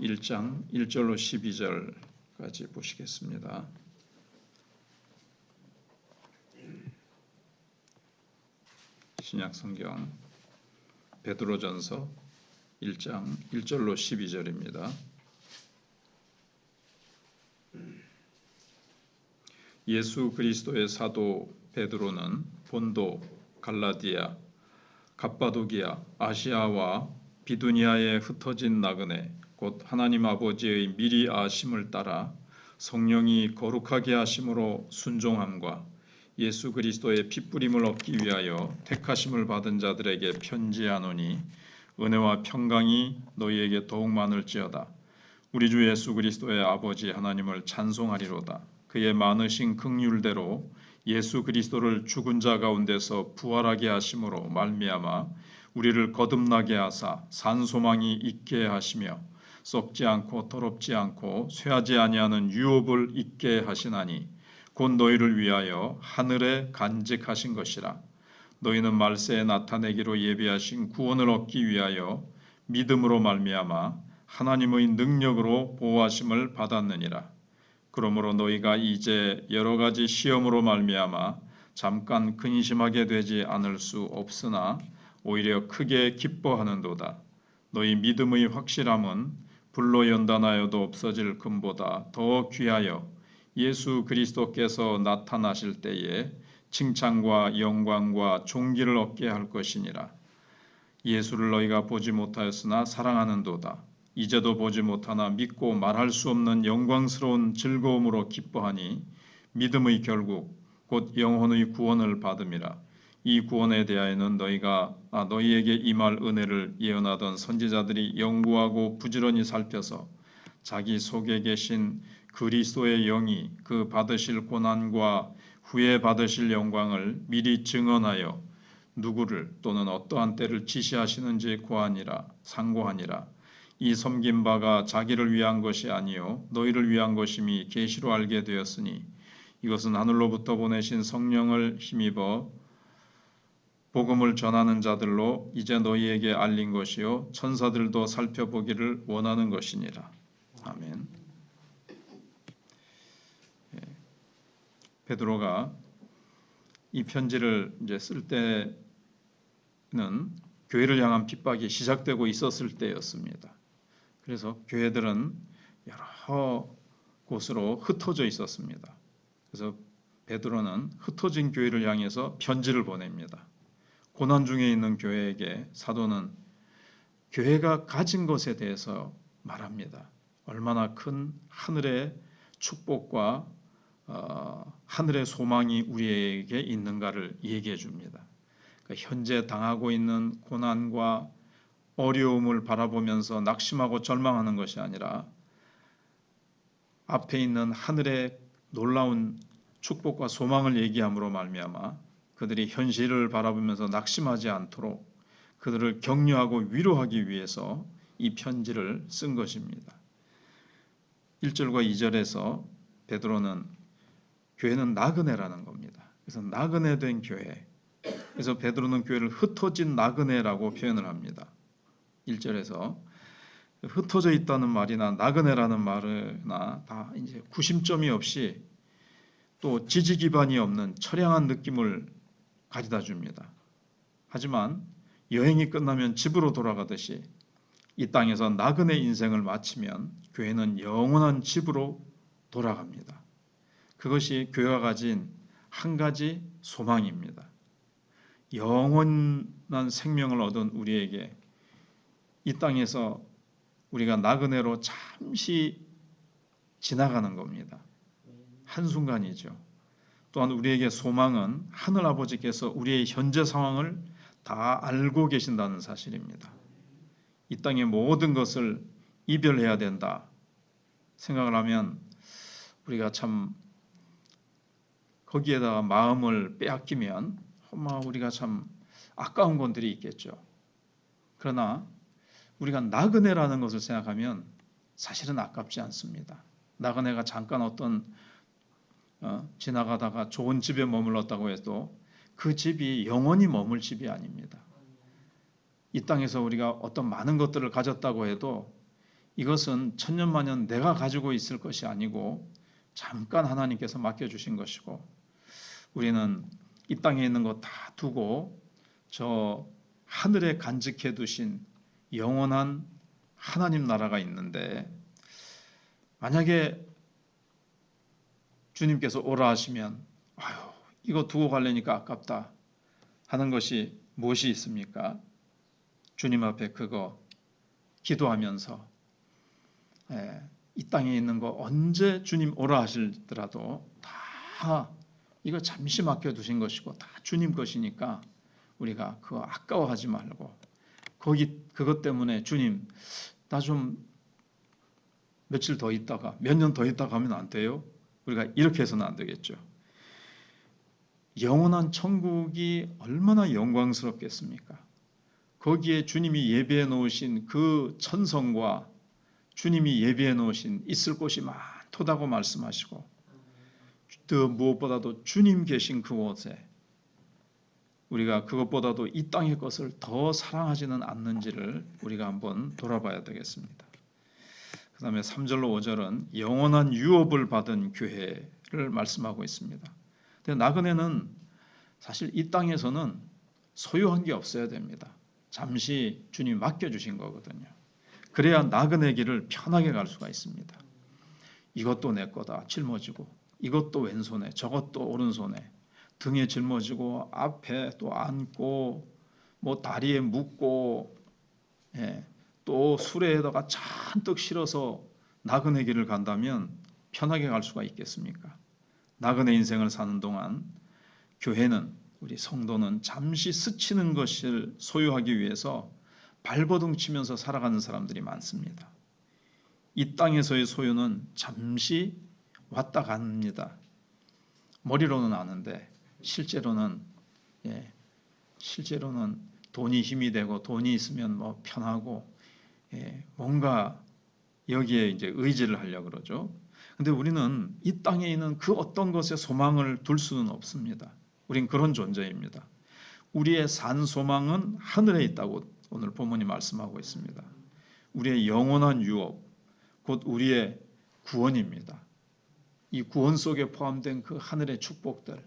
1장 1절로 12절까지 보시겠습니다. 신약성경 베드로전서 1장 1절로 12절입니다. 예수 그리스도의 사도 베드로는 본도, 갈라디아, 갑바도기아, 아시아와 비두니아에 흩어진 나그네 곧 하나님 아버지의 미리 아심을 따라 성령이 거룩하게 하심으로 순종함과 예수 그리스도의 핏부림을 얻기 위하여 택하심을 받은 자들에게 편지하노니 은혜와 평강이 너희에게 더욱 많을지어다. 우리 주 예수 그리스도의 아버지 하나님을 찬송하리로다. 그의 많으신 긍휼대로 예수 그리스도를 죽은 자 가운데서 부활하게 하심으로 말미암아 우리를 거듭나게 하사 산 소망이 있게 하시며 썩지 않고 더럽지 않고 쇠하지 아니하는 유업을 있게 하시나니 곧 너희를 위하여 하늘에 간직하신 것이라. 너희는 말세에 나타내기로 예비하신 구원을 얻기 위하여 믿음으로 말미암아 하나님의 능력으로 보호하심을 받았느니라. 그러므로 너희가 이제 여러 가지 시험으로 말미암아 잠깐 근심하게 되지 않을 수 없으나 오히려 크게 기뻐하는도다. 너희 믿음의 확실함은 불로 연단하여도 없어질 금보다 더 귀하여 예수 그리스도께서 나타나실 때에 칭찬과 영광과 존귀를 얻게 할 것이니라. 예수를 너희가 보지 못하였으나 사랑하는도다. 이제도 보지 못하나 믿고 말할 수 없는 영광스러운 즐거움으로 기뻐하니 믿음의 결국 곧 영혼의 구원을 받음이라. 이 구원에 대하여는 너희에게 임할 은혜를 예언하던 선지자들이 연구하고 부지런히 살펴서 자기 속에 계신 그리스도의 영이 그 받으실 고난과 후에 받으실 영광을 미리 증언하여 누구를 또는 어떠한 때를 지시하시는지 상고하니라. 이 섬긴 바가 자기를 위한 것이 아니요 너희를 위한 것임이 계시로 알게 되었으니 이것은 하늘로부터 보내신 성령을 힘입어 복음을 전하는 자들로 이제 너희에게 알린 것이요 천사들도 살펴보기를 원하는 것이니라. 아멘. 베드로가 이 편지를 이제 쓸 때는 교회를 향한 핍박이 시작되고 있었을 때였습니다. 그래서 교회들은 여러 곳으로 흩어져 있었습니다. 그래서 베드로는 흩어진 교회를 향해서 편지를 보냅니다. 고난 중에 있는 교회에게 사도는 교회가 가진 것에 대해서 말합니다. 얼마나 큰 하늘의 축복과 하늘의 소망이 우리에게 있는가를 얘기해 줍니다. 그러니까 현재 당하고 있는 고난과 어려움을 바라보면서 낙심하고 절망하는 것이 아니라 앞에 있는 하늘의 놀라운 축복과 소망을 얘기함으로 말미암아 그들이 현실을 바라보면서 낙심하지 않도록 그들을 격려하고 위로하기 위해서 이 편지를 쓴 것입니다. 1절과 2절에서 베드로는 교회는 나그네라는 겁니다. 그래서 나그네된 교회. 그래서 베드로는 교회를 흩어진 나그네라고 표현을 합니다. 1절에서 흩어져 있다는 말이나 나그네라는 말이나 다 이제 구심점이 없이 또 지지 기반이 없는 처량한 느낌을 가져다 줍니다. 하지만 여행이 끝나면 집으로 돌아가듯이 이 땅에서 나그네 인생을 마치면 교회는 영원한 집으로 돌아갑니다. 그것이 교회가 가진 한 가지 소망입니다. 영원한 생명을 얻은 우리에게 이 땅에서 우리가 나그네로 잠시 지나가는 겁니다. 한순간이죠. 또한 우리에게 소망은 하늘아버지께서 우리의 현재 상황을 다 알고 계신다는 사실입니다. 이 땅의 모든 것을 이별해야 된다 생각을 하면 우리가 참 거기에다가 마음을 빼앗기면 우리가 참 아까운 것들이 있겠죠. 그러나 우리가 나그네라는 것을 생각하면 사실은 아깝지 않습니다. 나그네가 잠깐 어떤 지나가다가 좋은 집에 머물렀다고 해도 그 집이 영원히 머물 집이 아닙니다. 이 땅에서 우리가 어떤 많은 것들을 가졌다고 해도 이것은 천년만년 내가 가지고 있을 것이 아니고 잠깐 하나님께서 맡겨주신 것이고, 우리는 이 땅에 있는 거 다 두고 저 하늘에 간직해 두신 영원한 하나님 나라가 있는데, 만약에 주님께서 오라 하시면 아유 이거 두고 가려니까 아깝다 하는 것이 무엇이 있습니까? 주님 앞에 그거 기도하면서 이 땅에 있는 거 언제 주님 오라 하실더라도 다 이거 잠시 맡겨두신 것이고 다 주님 것이니까 우리가 그거 아까워하지 말고, 그것 때문에 주님 나 좀 며칠 더 있다가 몇 년 더 있다가 하면 안 돼요? 우리가 이렇게 해서는 안 되겠죠. 영원한 천국이 얼마나 영광스럽겠습니까? 거기에 주님이 예비해 놓으신 그 천성과 주님이 예비해 놓으신 있을 곳이 많다고 말씀하시고, 또 무엇보다도 주님 계신 그곳에 우리가 그것보다도 이 땅의 것을 더 사랑하지는 않는지를 우리가 한번 돌아봐야 되겠습니다. 그 다음에 3절로 5절은 영원한 유업을 받은 교회를 말씀하고 있습니다. 근데 나그네는 사실 이 땅에서는 소유한 게 없어야 됩니다. 잠시 주님이 맡겨주신 거거든요. 그래야 나그네 길을 편하게 갈 수가 있습니다. 이것도 내 거다 짊어지고, 이것도 왼손에 저것도 오른손에 등에 짊어지고 앞에 또 안고 뭐 다리에 묶고 또 수레에다가 잔뜩 실어서 나그네 길을 간다면 편하게 갈 수가 있겠습니까? 나그네 인생을 사는 동안 교회는, 우리 성도는 잠시 스치는 것을 소유하기 위해서 발버둥 치면서 살아가는 사람들이 많습니다. 이 땅에서의 소유는 잠시 왔다 갑니다. 머리로는 아는데 실제로는 돈이 힘이 되고 돈이 있으면 뭐 편하고 뭔가 여기에 이제 의지를 하려고 그러죠. 근데 우리는 이 땅에 있는 그 어떤 것에 소망을 둘 수는 없습니다. 우린 그런 존재입니다. 우리의 산 소망은 하늘에 있다고 오늘 본문이 말씀하고 있습니다. 우리의 영원한 유업, 곧 우리의 구원입니다. 이 구원 속에 포함된 그 하늘의 축복들,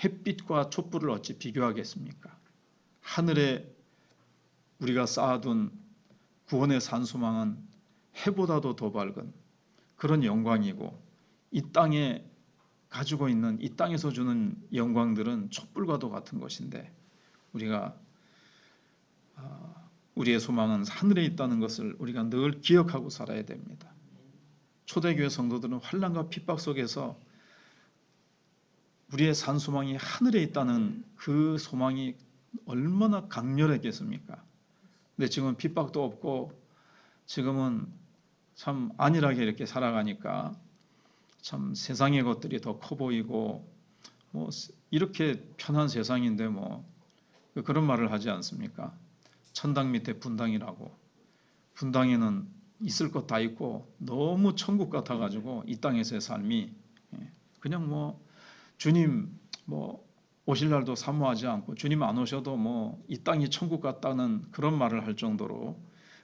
햇빛과 촛불을 어찌 비교하겠습니까? 하늘에 우리가 쌓아둔 구원의 산소망은 해보다도 더 밝은 그런 영광이고, 이 땅에 가지고 있는, 이 땅에서 주는 영광들은 촛불과도 같은 것인데, 우리가 우리의 소망은 하늘에 있다는 것을 우리가 늘 기억하고 살아야 됩니다. 초대교회 성도들은 환난과 핍박 속에서 우리의 산 소망이 하늘에 있다는 그 소망이 얼마나 강렬했겠습니까? 근데 지금은 핍박도 없고 지금은 참 안일하게 이렇게 살아가니까 참 세상의 것들이 더 커 보이고, 뭐 이렇게 편한 세상인데 뭐 그런 말을 하지 않습니까? 천당 밑에 분당이라고. 분당에는 있을 것 다 있고 너무 천국 같아가지고 이 땅에서의 삶이 그냥 뭐 주님 뭐 오실 날도 사모하지 않고 주님 안 오셔도 뭐 이 땅이 천국 같다는 그런 말을 할 정도로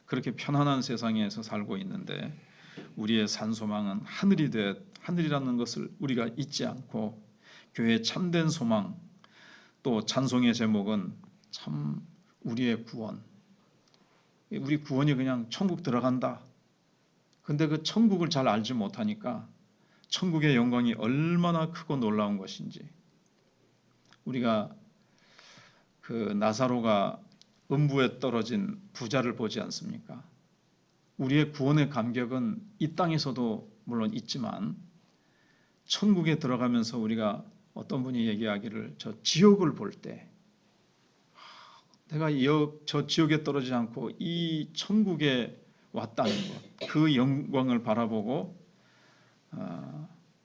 그렇게 편안한 세상에서 살고 있는데, 우리의 산소망은 하늘이라는 것을 우리가 잊지 않고, 교회의 참된 소망, 또 찬송의 제목은 참 우리의 구원. 우리 구원이 그냥 천국 들어간다. 근데 그 천국을 잘 알지 못하니까 천국의 영광이 얼마나 크고 놀라운 것인지. 우리가 그 나사로가 음부에 떨어진 부자를 보지 않습니까? 우리의 구원의 감격은 이 땅에서도 물론 있지만 천국에 들어가면서 우리가, 어떤 분이 얘기하기를 저 지옥을 볼 때 내가 저 지옥에 떨어지지 않고 이 천국에 왔다는 것, 그 영광을 바라보고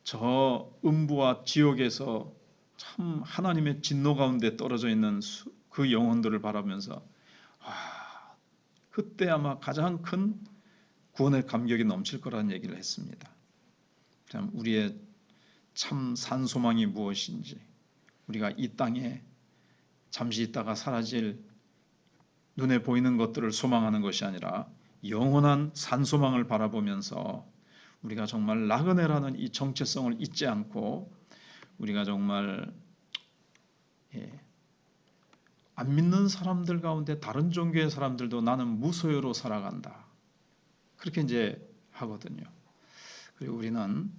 저 음부와 지옥에서 참 하나님의 진노 가운데 떨어져 있는 그 영혼들을 바라면서 그때 아마 가장 큰 구원의 감격이 넘칠 거라는 얘기를 했습니다. 참 우리의 참 산소망이 무엇인지, 우리가 이 땅에 잠시 있다가 사라질 눈에 보이는 것들을 소망하는 것이 아니라 영원한 산소망을 바라보면서 우리가 정말 나그네라는 이 정체성을 잊지 않고 우리가 정말 안 믿는 사람들 가운데 다른 종교의 사람들도 나는 무소유로 살아간다. 그렇게 이제 하거든요. 그리고 우리는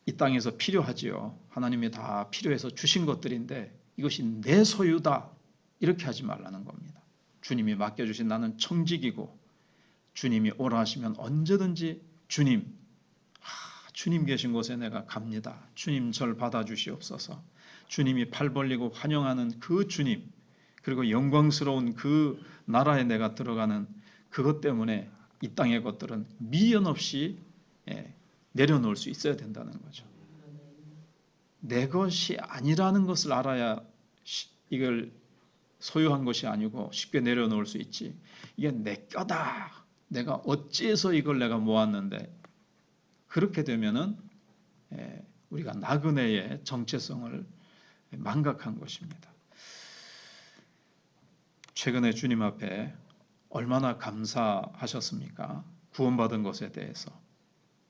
이 땅에서 필요하지요. 하나님이 다 필요해서 주신 것들인데 이것이 내 소유다. 이렇게 하지 말라는 겁니다. 주님이 맡겨주신 나는 청직이고 주님이 오라 하시면 언제든지 주님 계신 곳에 내가 갑니다. 주님 절 받아주시옵소서. 주님이 팔 벌리고 환영하는 그 주님, 그리고 영광스러운 그 나라에 내가 들어가는 그것 때문에 이 땅의 것들은 미련 없이 내려놓을 수 있어야 된다는 거죠. 내 것이 아니라는 것을 알아야 이걸 소유한 것이 아니고 쉽게 내려놓을 수 있지. 이게 내 거다. 내가 어찌해서 이걸 내가 모았는데 그렇게 되면은 우리가 나그네의 정체성을 망각한 것입니다. 최근에 주님 앞에 얼마나 감사하셨습니까? 구원받은 것에 대해서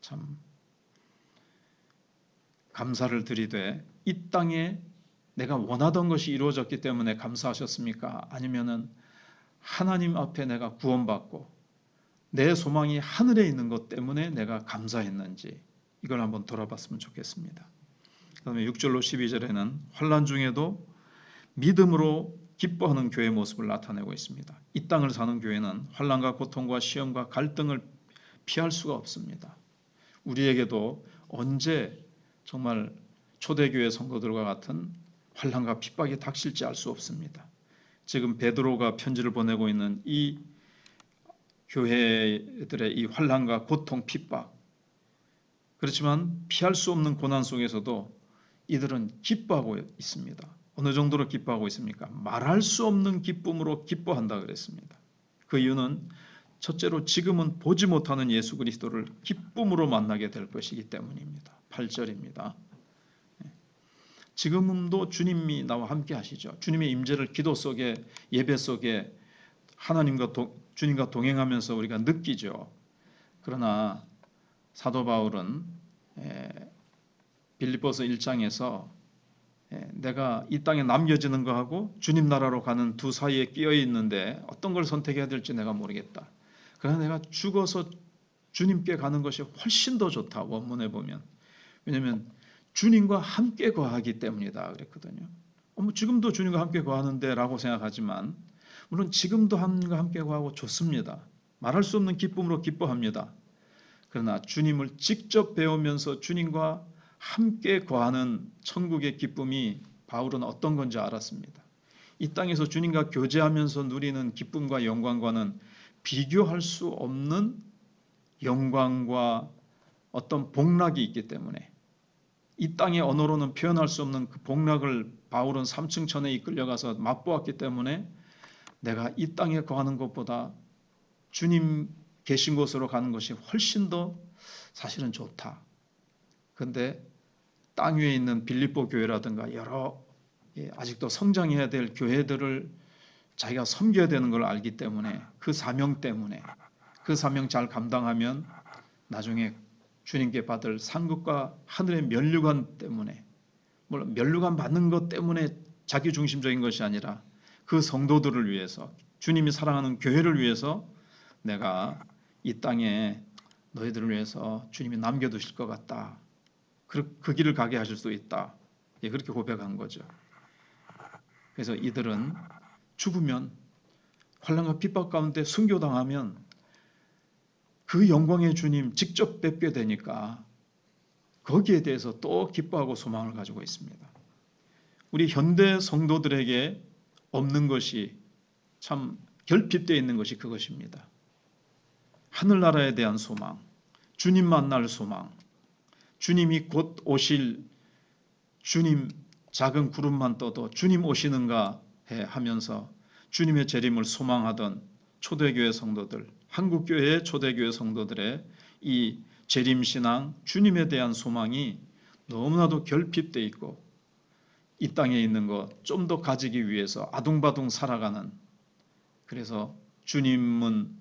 참 감사를 드리되 이 땅에 내가 원하던 것이 이루어졌기 때문에 감사하셨습니까? 아니면은 하나님 앞에 내가 구원받고 내 소망이 하늘에 있는 것 때문에 내가 감사했는지 이걸 한번 돌아봤으면 좋겠습니다. 그다음에 6절로 12절에는 환난 중에도 믿음으로 기뻐하는 교회의 모습을 나타내고 있습니다. 이 땅을 사는 교회는 환난과 고통과 시험과 갈등을 피할 수가 없습니다. 우리에게도 언제 정말 초대교회 성도들과 같은 환난과 핍박이 닥칠지 알 수 없습니다. 지금 베드로가 편지를 보내고 있는 이 교회들의 이 환난과 고통, 핍박, 그렇지만 피할 수 없는 고난 속에서도 이들은 기뻐하고 있습니다. 어느 정도로 기뻐하고 있습니까? 말할 수 없는 기쁨으로 기뻐한다 그랬습니다. 그 이유는 첫째로 지금은 보지 못하는 예수 그리스도를 기쁨으로 만나게 될 것이기 때문입니다. 8절입니다. 지금도 주님이 나와 함께 하시죠. 주님의 임재를 기도 속에, 예배 속에 주님과 동행하면서 우리가 느끼죠. 그러나 사도 바울은 빌립보서 1장에서 내가 이 땅에 남겨지는 거하고 주님 나라로 가는 두 사이에 끼어 있는데 어떤 걸 선택해야 될지 내가 모르겠다. 그러나 내가 죽어서 주님께 가는 것이 훨씬 더 좋다. 원문에 보면. 왜냐하면 주님과 함께 거하기 때문이다 그랬거든요. 지금도 주님과 함께 거하는데 라고 생각하지만 물론 지금도 하나님과 함께 거하고 좋습니다. 말할 수 없는 기쁨으로 기뻐합니다. 그러나 주님을 직접 배우면서 주님과 함께 거하는 천국의 기쁨이 바울은 어떤 건지 알았습니다. 이 땅에서 주님과 교제하면서 누리는 기쁨과 영광과는 비교할 수 없는 영광과 어떤 복락이 있기 때문에 이 땅의 언어로는 표현할 수 없는 그 복락을 바울은 삼층천에 이끌려가서 맛보았기 때문에 내가 이 땅에 거하는 것보다 주님 계신 곳으로 가는 것이 훨씬 더 사실은 좋다. 그런데 땅 위에 있는 빌립보 교회라든가 여러 아직도 성장해야 될 교회들을 자기가 섬겨야 되는 걸 알기 때문에 그 사명 때문에 그 사명 잘 감당하면 나중에 주님께 받을 상급과 하늘의 면류관 때문에 물론 면류관 받는 것 때문에 자기 중심적인 것이 아니라 그 성도들을 위해서 주님이 사랑하는 교회를 위해서 내가 이 땅에 너희들을 위해서 주님이 남겨두실 것 같다. 그 길을 가게 하실 수 있다. 그렇게 고백한 거죠. 그래서 이들은 죽으면 환난과 핍박 가운데 순교당하면 그 영광의 주님 직접 뵙게 되니까 거기에 대해서 또 기뻐하고 소망을 가지고 있습니다. 우리 현대 성도들에게 없는 것이 참 결핍되어 있는 것이 그것입니다. 하늘나라에 대한 소망, 주님 만날 소망, 주님이 곧 오실 주님 작은 구름만 떠도 주님 오시는가 하면서 주님의 재림을 소망하던 초대교회 성도들, 한국교회의 초대교회 성도들의 이 재림신앙, 주님에 대한 소망이 너무나도 결핍되어 있고 이 땅에 있는 것 좀 더 가지기 위해서 아둥바둥 살아가는, 그래서 주님은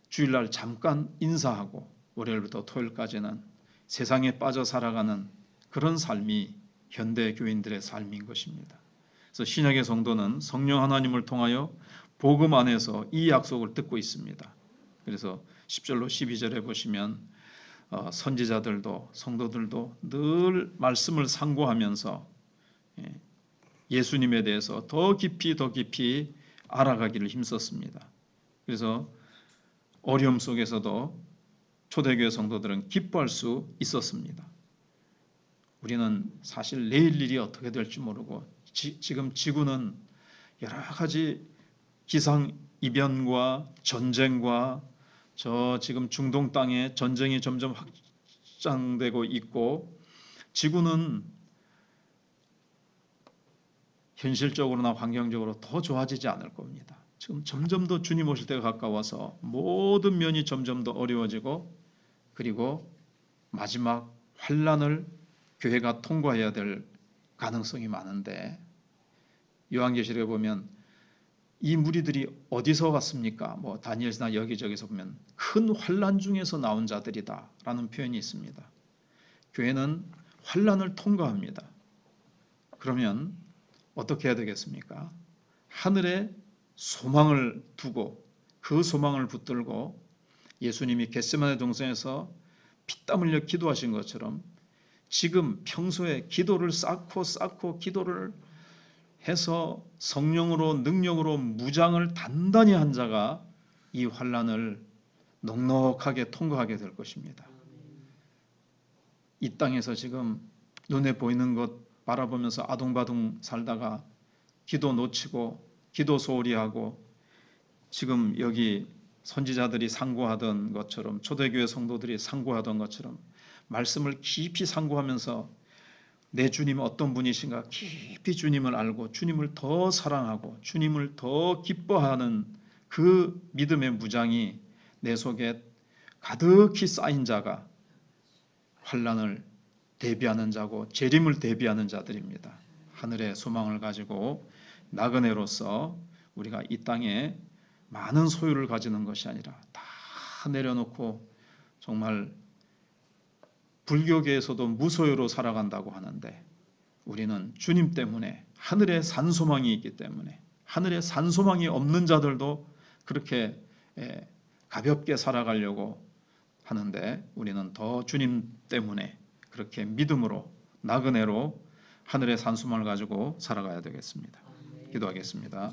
주일날 잠깐 인사하고 월요일부터 토요일까지는 세상에 빠져 살아가는 그런 삶이 현대 교인들의 삶인 것입니다. 그래서 신약의 성도는 성령 하나님을 통하여 복음 안에서 이 약속을 듣고 있습니다. 그래서 10절로 12절에 보시면 선지자들도 성도들도 늘 말씀을 상고하면서 예수님에 대해서 더 깊이 알아가기를 힘썼습니다. 그래서 어려움 속에서도 초대교회 성도들은 기뻐할 수 있었습니다. 우리는 사실 내일 일이 어떻게 될지 모르고 지금 지구는 여러 가지 기상이변과 전쟁과 지금 중동 땅에 전쟁이 점점 확장되고 있고 지구는 현실적으로나 환경적으로 더 좋아지지 않을 겁니다. 지금 점점 더 주님 오실 때가 가까워서 모든 면이 점점 더 어려워지고 그리고 마지막 환란을 교회가 통과해야 될 가능성이 많은데 요한계시록에 보면 이 무리들이 어디서 왔습니까? 다니엘서나 여기저기서 보면 큰 환란 중에서 나온 자들이다라는 표현이 있습니다. 교회는 환란을 통과합니다. 그러면 어떻게 해야 되겠습니까? 하늘에 소망을 두고 그 소망을 붙들고 예수님이 겟세마네 동산에서 피땀 흘려 기도하신 것처럼 지금 평소에 기도를 쌓고 기도를 해서 성령으로 능력으로 무장을 단단히 한 자가 이 환란을 넉넉하게 통과하게 될 것입니다. 이 땅에서 지금 눈에 보이는 것 바라보면서 아둥바둥 살다가 기도 놓치고 기도 소홀히 하고 지금 여기 선지자들이 상고하던 것처럼 초대교회 성도들이 상고하던 것처럼 말씀을 깊이 상고하면서 내 주님은 어떤 분이신가 깊이 주님을 알고 주님을 더 사랑하고 주님을 더 기뻐하는 그 믿음의 무장이 내 속에 가득히 쌓인 자가 환란을 대비하는 자고 재림을 대비하는 자들입니다. 하늘의 소망을 가지고 나그네로서 우리가 이 땅에 많은 소유를 가지는 것이 아니라 다 내려놓고 정말 불교계에서도 무소유로 살아간다고 하는데 우리는 주님 때문에 하늘에 산 소망이 있기 때문에 하늘에 산 소망이 없는 자들도 그렇게 가볍게 살아가려고 하는데 우리는 더 주님 때문에 그렇게 믿음으로 나그네로 하늘의 산 소망을 가지고 살아가야 되겠습니다. 기도하겠습니다.